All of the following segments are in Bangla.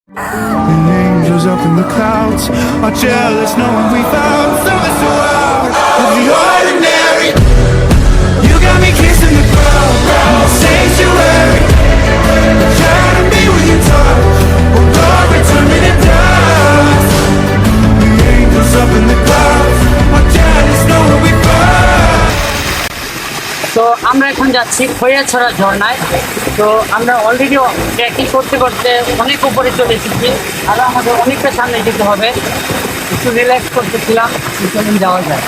The angels up in the clouds are jealous knowing we found something so out of the ordinary. You got me kissing the ground, sanctuary. Trying to be with you, touch, oh Lord, return me to dust. The angels up in the clouds are jealous knowing we found. তো আমরা এখন যাচ্ছি খৈয়াছড়া ঝর্ণায়। তো আমরা অলরেডি ট্রেকিং করতে করতে অনেক উপরে চলে এসেছি, আর আমাদের অনেকটা সামনে যেতে হবে। একটু রিল্যাক্স করতেছিলাম, চলুন যাওয়া যায়।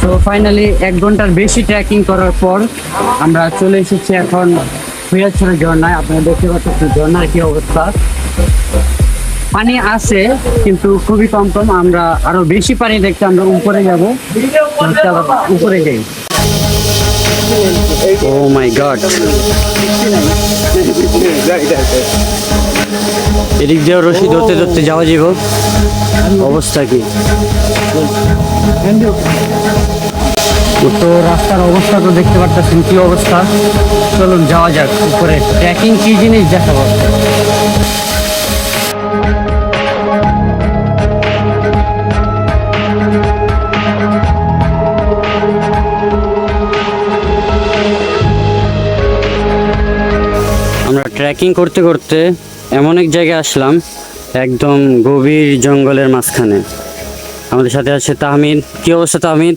তো ফাইনালি 1 ঘন্টার বেশি ট্রেকিং করার পর আমরা চলে এসেছি এখন খৈয়াছড়া ঝর্ণায়। আপনারা দেখতে পাচ্ছেন ঝর্ণার কি অবস্থা। পানি আছে কিন্তু খুবই কম কম। আমরা আরো বেশি পানি দেখতে আমরা উপরে যাব, উপরে যাই। ও মাই গড, এদিক দিয়ে রশি ধরতে ধরতে যাওয়া যাব। অবস্থা কি, তো রাস্তার অবস্থা তো দেখতে পাচ্ছেন কি অবস্থা। চলুন যাওয়া যাক উপরে, ট্রেকিং কি জিনিস দেখাবো। আমরা ট্রেকিং করতে করতে এমন এক জায়গায় আসলাম, একদম গভীর জঙ্গলের মাঝখানে। আমাদের সাথে আছে তাহমিদ। কি অবস্থা তাহমিদ?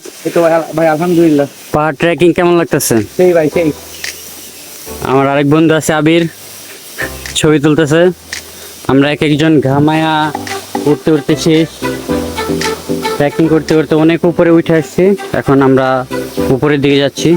ভাই আলহামদুলিল্লাহ। পাহাড় ট্রেকিং কেমন লাগতেছে? সেই ভাই সেই। আমার আরেক বন্ধু আছে আবির, ছবি তুলতেছে। আমরা এক একজন ঘামায়া উঠতে উঠতে শেষ। ট্রেকিং করতে করতে অনেক উপরে উঠে আসছি, এখন আমরা উপরের দিকে যাচ্ছি।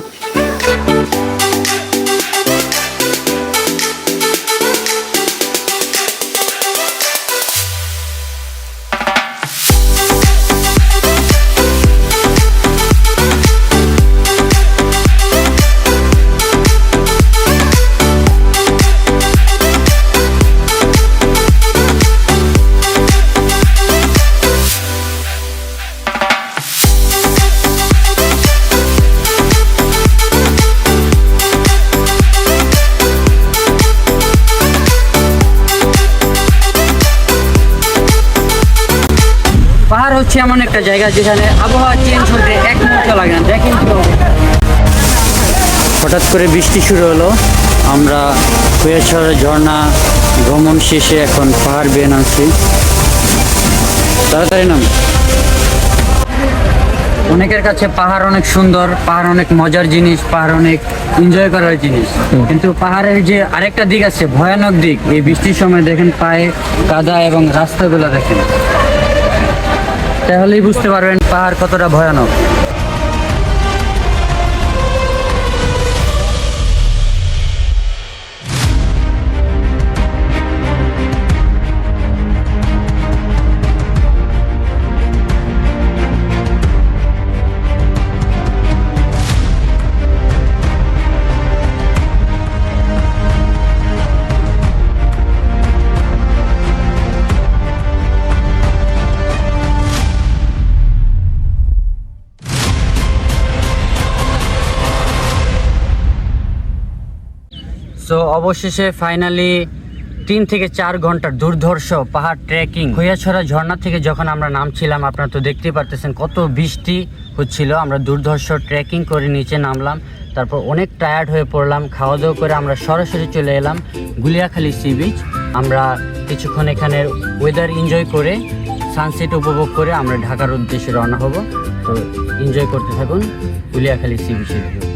পাহাড় হচ্ছে এমন একটা জায়গা যেখানে আবহাওয়া চেঞ্জ হতে 1 মুহূর্ত লাগে না। দেখেন হঠাৎ করে বৃষ্টি শুরু হলো। আমরা খৈয়াছড়া ঝর্ণা ভ্রমণ শেষে এখন পাহাড় বেয়ে নামছি। তাড়াতাড়ি নাম। অনেকের কাছে পাহাড় অনেক সুন্দর, পাহাড় অনেক মজার জিনিস, পাহাড় অনেক এনজয় করার জিনিস, কিন্তু পাহাড়ের যে আরেকটা দিক আছে, ভয়ানক দিক। এই বৃষ্টির সময় দেখেন পায়ে কাদা এবং রাস্তাগুলো দেখেন, তাহলেই বুঝতে পারবেন পাহাড় কতটা ভয়ানক। সো অবশেষে ফাইনালি 3 থেকে 4 ঘন্টার দুর্ধর্ষ পাহাড় ট্রেকিং খৈয়াছড়া ঝর্ণা থেকে যখন আমরা নামছিলাম, আপনারা তো দেখতেই পারতেছেন কত বৃষ্টি হচ্ছিল। আমরা দুর্ধর্ষ ট্রেকিং করে নিচে নামলাম, তারপর অনেক টায়ার্ড হয়ে পড়লাম। খাওয়া দাওয়া করে আমরা সরাসরি চলে এলাম গুলিয়াখালী সি বিচ। আমরা কিছুক্ষণ এখানের ওয়েদার এনজয় করে সানসেট উপভোগ করে আমরা ঢাকার উদ্দেশ্যে রওনা হব। তো এনজয় করতে থাকুন গুলিয়াখালী সি বিচের ভিউ।